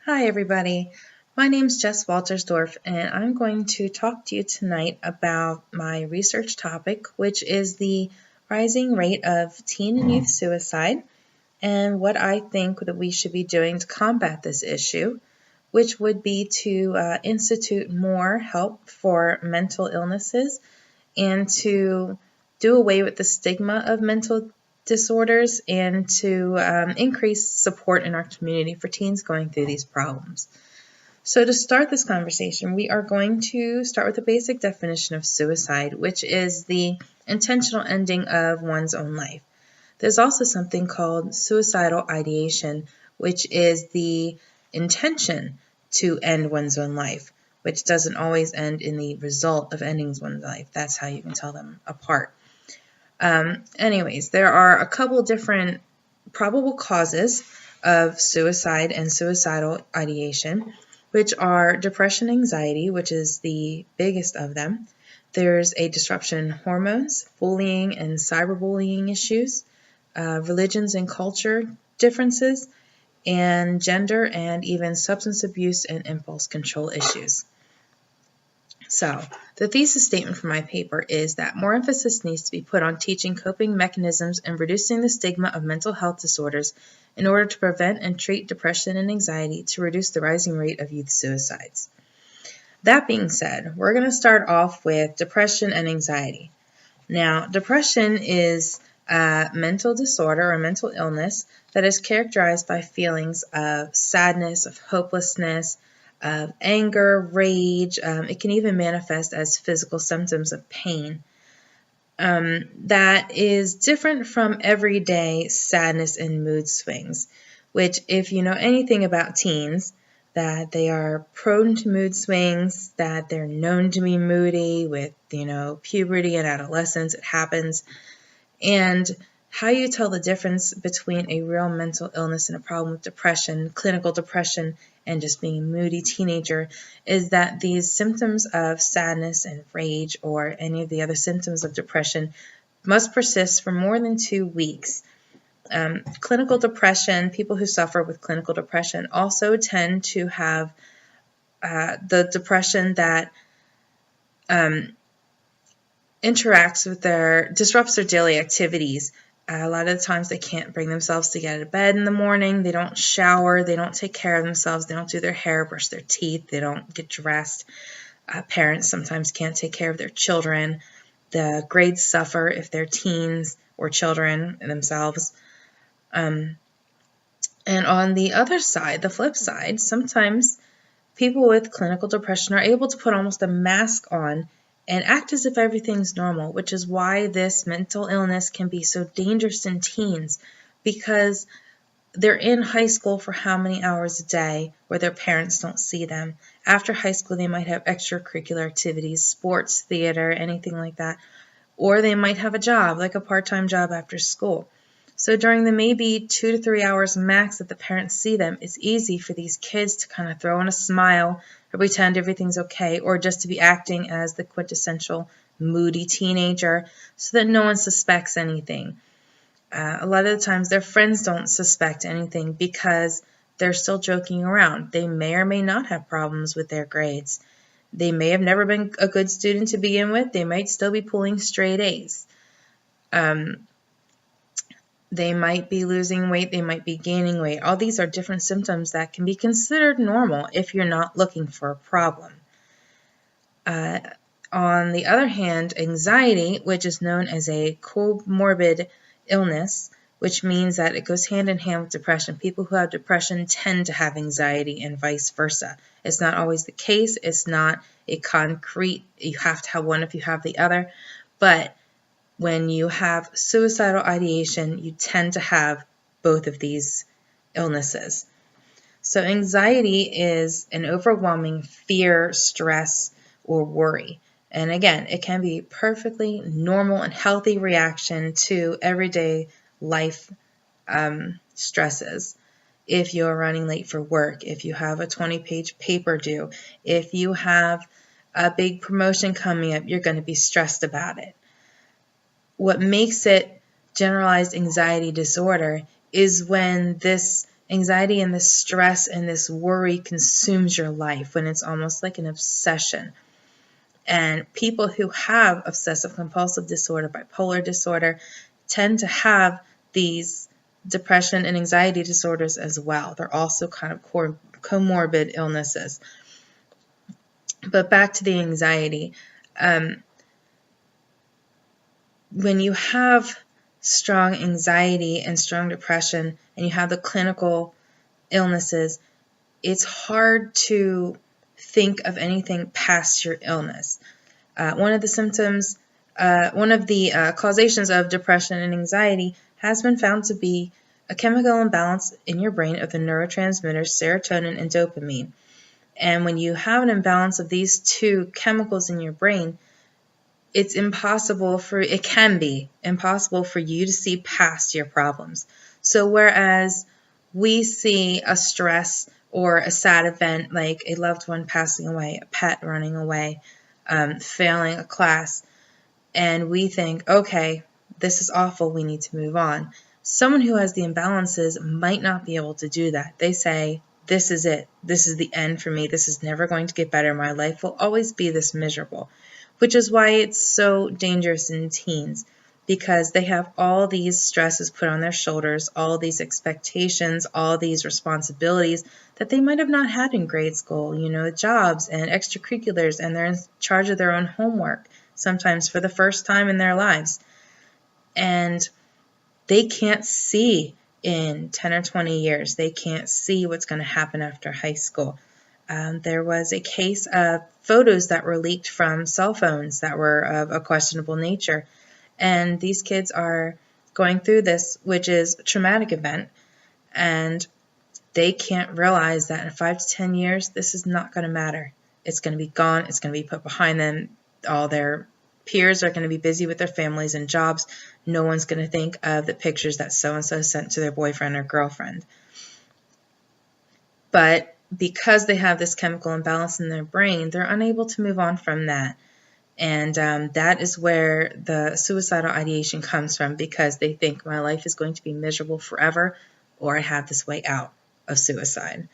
Hi everybody, my name is Jess Waltersdorf and I'm going to talk to you tonight about my research topic, which is the rising rate of teen and youth suicide and what I think that we should be doing to combat this issue, which would be to institute more help for mental illnesses and to do away with the stigma of mental disorders and to increase support in our community for teens going through these problems. So to start this conversation, we are going to start with a basic definition of suicide, which is the intentional ending of one's own life. There's also something called suicidal ideation, which is the intention to end one's own life, which doesn't always end in the result of ending one's life. That's how you can tell them apart. Anyways, there are a couple different probable causes of suicide and suicidal ideation, which are depression and anxiety, which is the biggest of them. There's a disruption in hormones, bullying and cyberbullying issues, religions and culture differences, and gender and even substance abuse and impulse control issues. So, the thesis statement for my paper is that more emphasis needs to be put on teaching coping mechanisms and reducing the stigma of mental health disorders in order to prevent and treat depression and anxiety to reduce the rising rate of youth suicides. That being said, we're going to start off with depression and anxiety. Now, depression is a mental disorder or mental illness that is characterized by feelings of sadness, of hopelessness, of anger, rage. It can even manifest as physical symptoms of pain. That is different from everyday sadness and mood swings, which if you know anything about teens, that they are prone to mood swings, that they're known to be moody with, puberty and adolescence, it happens. And how you tell the difference between a real mental illness and a problem with depression, clinical depression, and just being a moody teenager is that these symptoms of sadness and rage or any of the other symptoms of depression must persist for more than 2 weeks. Clinical depression, people who suffer with clinical depression also tend to have the depression that disrupts their daily activities. A lot of the times they can't bring themselves to get out of bed in the morning. They don't shower. They don't take care of themselves. They don't do their hair, brush their teeth. They don't get dressed. Parents sometimes can't take care of their children. The grades suffer if they're teens or children themselves. And on the other side, the flip side, sometimes people with clinical depression are able to put almost a mask on and act as if everything's normal, which is why this mental illness can be so dangerous in teens, because they're in high school for how many hours a day where their parents don't see them. After high school, they might have extracurricular activities, sports, theater, anything like that, or they might have a job, like a part-time job after school. So during the maybe 2 to 3 hours max that the parents see them, it's easy for these kids to kind of throw on a smile or pretend everything's okay, or just to be acting as the quintessential moody teenager so that no one suspects anything. A lot of the times their friends don't suspect anything because they're still joking around. They may or may not have problems with their grades. They may have never been a good student to begin with. They might still be pulling straight A's. They might be losing weight, they might be gaining weight. All these are different symptoms that can be considered normal if you're not looking for a problem. On the other hand, anxiety, which is known as a comorbid illness, which means that it goes hand in hand with depression. People who have depression tend to have anxiety and vice versa. It's not always the case. It's not a concrete, you have to have one if you have the other, but when you have suicidal ideation, you tend to have both of these illnesses. So anxiety is an overwhelming fear, stress, or worry. And again, it can be perfectly normal and healthy reaction to everyday life stresses. If you're running late for work, if you have a 20-page paper due, if you have a big promotion coming up, you're going to be stressed about it. What makes it generalized anxiety disorder is when this Anxiety and this stress and this worry consumes your life when it's almost like an obsession. And people who have obsessive compulsive disorder, bipolar disorder, tend to have these depression and anxiety disorders as well. They're also kind of comorbid illnesses. But back to the anxiety. When you have strong anxiety and strong depression and you have the clinical illnesses, it's hard to think of anything past your illness. One of the causations of depression and anxiety has been found to be a chemical imbalance in your brain of the neurotransmitters serotonin and dopamine. And when you have an imbalance of these two chemicals in your brain, it can be impossible for you to see past your problems. So whereas we see a stress or a sad event like a loved one passing away, a pet running away, failing a class, and we think, okay, this is awful, we need to move on. Someone who has the imbalances might not be able to do that. They say, this is it. This is the end for me. This is never going to get better. My life will always be this miserable, which is why it's so dangerous in teens, because they have all these stresses put on their shoulders, all these expectations, all these responsibilities that they might have not had in grade school, jobs and extracurriculars, and they're in charge of their own homework, sometimes for the first time in their lives. And they can't see in 10 or 20 years. They can't see what's going to happen after high school. There was a case of photos that were leaked from cell phones that were of a questionable nature. And these kids are going through this, which is a traumatic event, and they can't realize that in 5 to 10 years, this is not going to matter. It's going to be gone. It's going to be put behind them. All their peers are going to be busy with their families and jobs. No one's going to think of the pictures that so-and-so sent to their boyfriend or girlfriend. But because they have this chemical imbalance in their brain, they're unable to move on from that. And that is where the suicidal ideation comes from, because they think my life is going to be miserable forever, or I have this way out of suicide.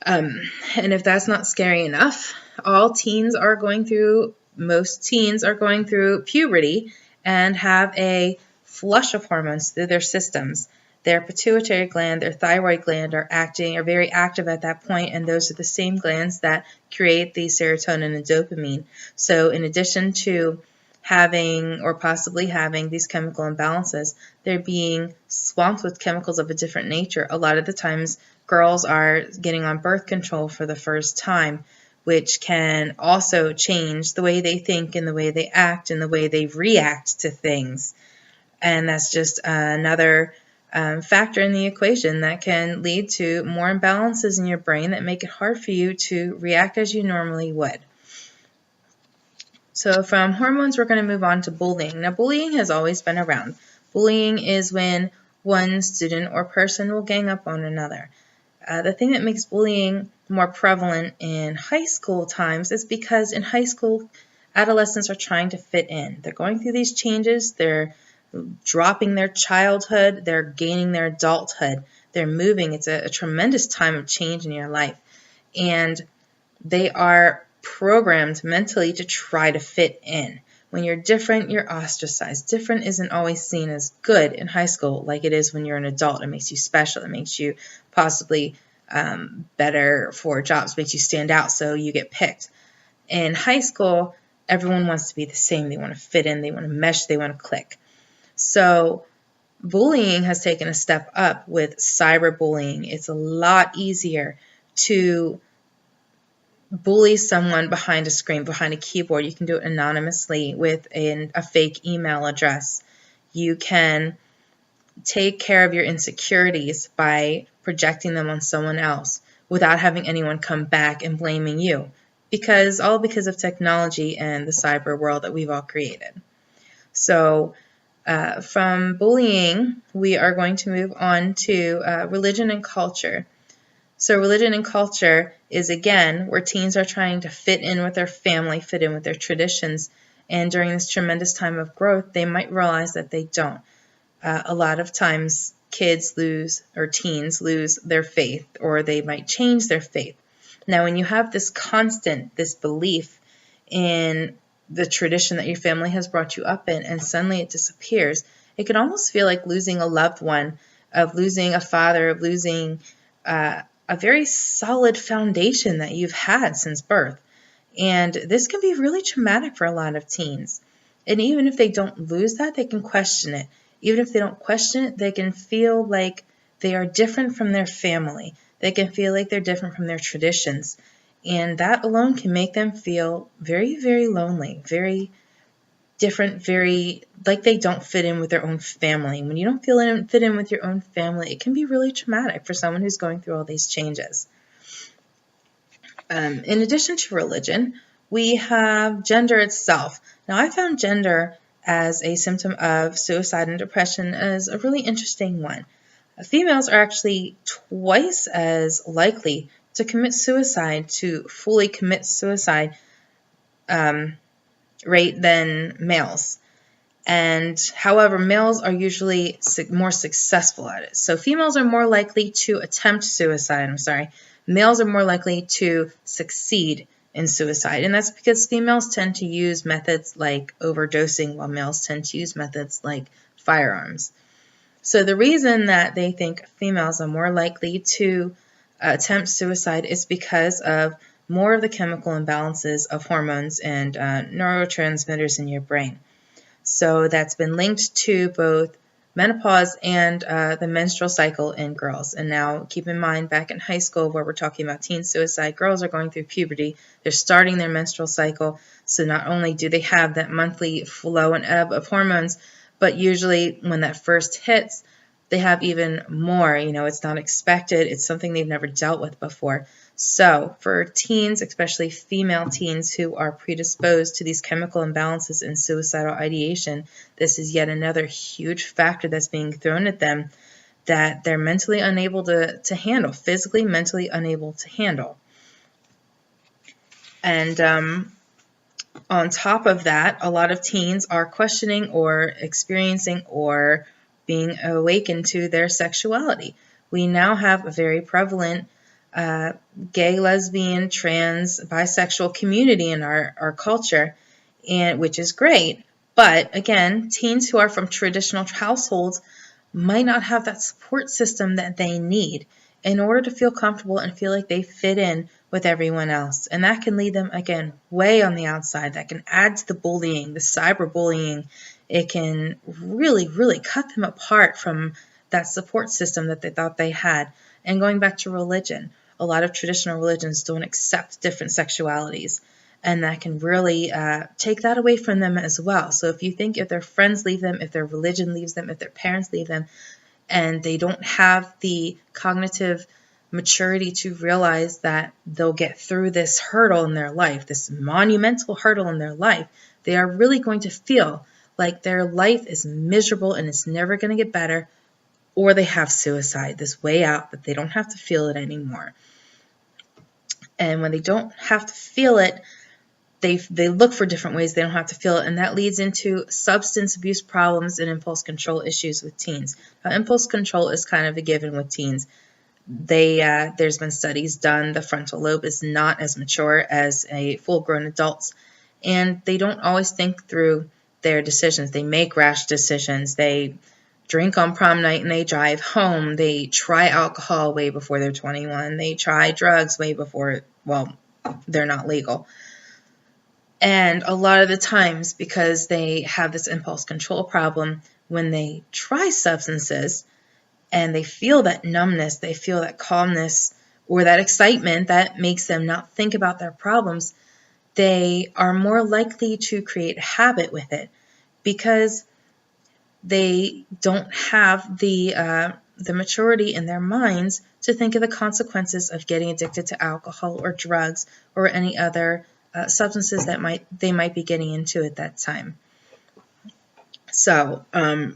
And if that's not scary enough, most teens are going through puberty and have a flush of hormones through their systems. Their pituitary gland, their thyroid gland are very active at that point, and those are the same glands that create the serotonin and dopamine. So in addition to having or possibly having these chemical imbalances, they're being swamped with chemicals of a different nature. A lot of the times, girls are getting on birth control for the first time, which can also change the way they think and the way they act and the way they react to things. And that's just another factor in the equation that can lead to more imbalances in your brain that make it hard for you to react as you normally would. So from hormones, we're going to move on to bullying. Now, bullying has always been around. Bullying is when one student or person will gang up on another. The thing that makes bullying more prevalent in high school times is because in high school, adolescents are trying to fit in. They're going through these changes. They're dropping their childhood. They're gaining their adulthood. They're moving. It's a tremendous time of change in your life. And they are programmed mentally to try to fit in. When you're different, you're ostracized. Different isn't always seen as good in high school like it is when you're an adult. It makes you special. It makes you possibly better for jobs, makes you stand out, so you get picked. In high school, everyone wants to be the same. They want to fit in. They want to mesh. They want to click. So bullying has taken a step up with cyberbullying. It's a lot easier to bully someone behind a screen, behind a keyboard. You can do it anonymously with a fake email address. You can take care of your insecurities by projecting them on someone else without having anyone come back and blaming you, because of technology and the cyber world that we've all created. So from bullying, we are going to move on to religion and culture. So religion and culture is, again, where teens are trying to fit in with their family, fit in with their traditions, and during this tremendous time of growth, they might realize that they don't. A lot of times, kids lose or teens lose their faith, or they might change their faith. Now, when you have this belief in the tradition that your family has brought you up in, and suddenly it disappears, it can almost feel like losing a loved one, of losing a father, of losing a very solid foundation that you've had since birth. And this can be really traumatic for a lot of teens. And even if they don't lose that, they can question it. Even if they don't question it, they can feel like they are different from their family. They can feel like they're different from their traditions. And that alone can make them feel very, very lonely, very different, very like they don't fit in with their own family. When you don't fit in with your own family, it can be really traumatic for someone who's going through all these changes. In addition to religion, we have gender itself. Now, I found gender as a symptom of suicide and depression as a really interesting one. Females are actually twice as likely to commit suicide, to fully commit suicide rate than males. And however, males are usually more successful at it. So females are more likely to attempt suicide. Males are more likely to succeed in suicide. And that's because females tend to use methods like overdosing, while males tend to use methods like firearms. So the reason that they think females are more likely to attempt suicide is because of more of the chemical imbalances of hormones and neurotransmitters in your brain. So that's been linked to both menopause and the menstrual cycle in girls. And now keep in mind, back in high school where we're talking about teen suicide, girls are going through puberty. They're starting their menstrual cycle. So not only do they have that monthly flow and ebb of hormones, but usually when that first hits, they have even more. It's not expected. It's something they've never dealt with before. So for teens, especially female teens who are predisposed to these chemical imbalances in suicidal ideation, this is yet another huge factor that's being thrown at them that they're mentally unable to handle, physically, mentally unable to handle. And on top of that, a lot of teens are questioning or experiencing or being awakened to their sexuality. We now have a very prevalent gay, lesbian, trans, bisexual community in our culture, and which is great. But again, teens who are from traditional households might not have that support system that they need in order to feel comfortable and feel like they fit in with everyone else. And that can lead them, again, way on the outside. That can add to the bullying, the cyberbullying. It can really, really cut them apart from that support system that they thought they had. And going back to religion, a lot of traditional religions don't accept different sexualities. And that can really take that away from them as well. So if their friends leave them, if their religion leaves them, if their parents leave them, and they don't have the cognitive maturity to realize that they'll get through this hurdle in their life, this monumental hurdle in their life, they are really going to feel like their life is miserable and it's never going to get better, or they have suicide, this way out that they don't have to feel it anymore. And when they don't have to feel it, they look for different ways they don't have to feel it, and that leads into substance abuse problems and impulse control issues with teens. Now, impulse control is kind of a given with teens. There's been studies done. The frontal lobe is not as mature as a full-grown adult's, and they don't always think through their decisions. They make rash decisions. They drink on prom night and they drive home. They try alcohol way before they're 21. They try drugs way before, they're not legal. And a lot of the times, because they have this impulse control problem, when they try substances and they feel that numbness, they feel that calmness or that excitement that makes them not think about their problems, they are more likely to create a habit with it because they don't have the maturity in their minds to think of the consequences of getting addicted to alcohol or drugs or any other substances that they might be getting into at that time. So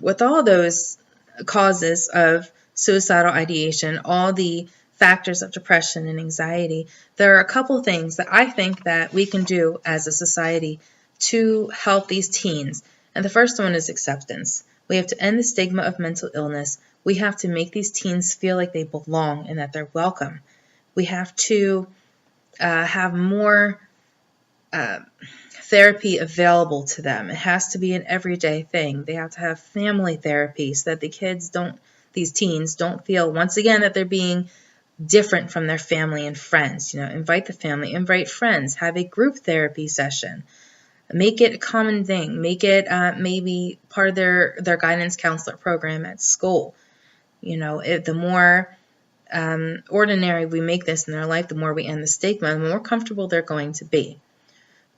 with all those causes of suicidal ideation, all the factors of depression and anxiety, there are a couple things that I think that we can do as a society to help these teens. And the first one is acceptance. We have to end the stigma of mental illness. We have to make these teens feel like they belong and that they're welcome. We have to have more therapy available to them. It has to be an everyday thing. They have to have family therapy so that these teens don't feel, once again, that they're being different from their family and friends. Invite the family, invite friends, have a group therapy session. Make it a common thing. Make it maybe part of their guidance counselor program at school. The more ordinary we make this in their life, the more we end the stigma, the more comfortable they're going to be.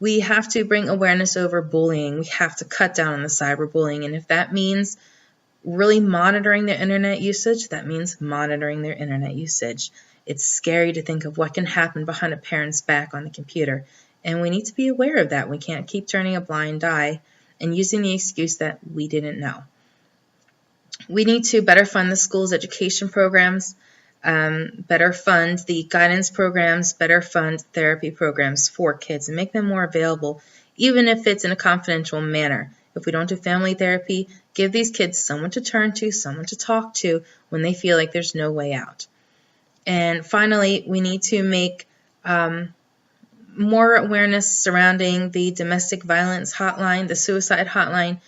We have to bring awareness over bullying. We have to cut down on the cyberbullying. And if that means really monitoring their internet usage, that means monitoring their internet usage. It's scary to think of what can happen behind a parent's back on the computer. And we need to be aware of that. We can't keep turning a blind eye and using the excuse that we didn't know. We need to better fund the school's education programs, better fund the guidance programs, better fund therapy programs for kids and make them more available, even if it's in a confidential manner. If we don't do family therapy, give these kids someone to turn to, someone to talk to when they feel like there's no way out. And finally, we need to make more awareness surrounding the domestic violence hotline, the suicide hotline,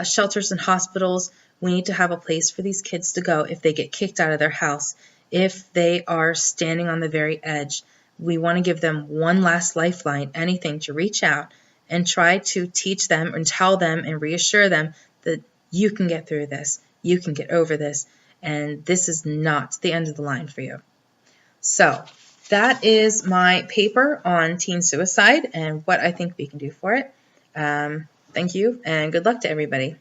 shelters and hospitals. We need to have a place for these kids to go if they get kicked out of their house, if they are standing on the very edge. We want to give them one last lifeline, anything to reach out and try to teach them and tell them and reassure them that you can get through this, you can get over this, and this is not the end of the line for you. So that is my paper on teen suicide and what I think we can do for it. Thank you, and good luck to everybody.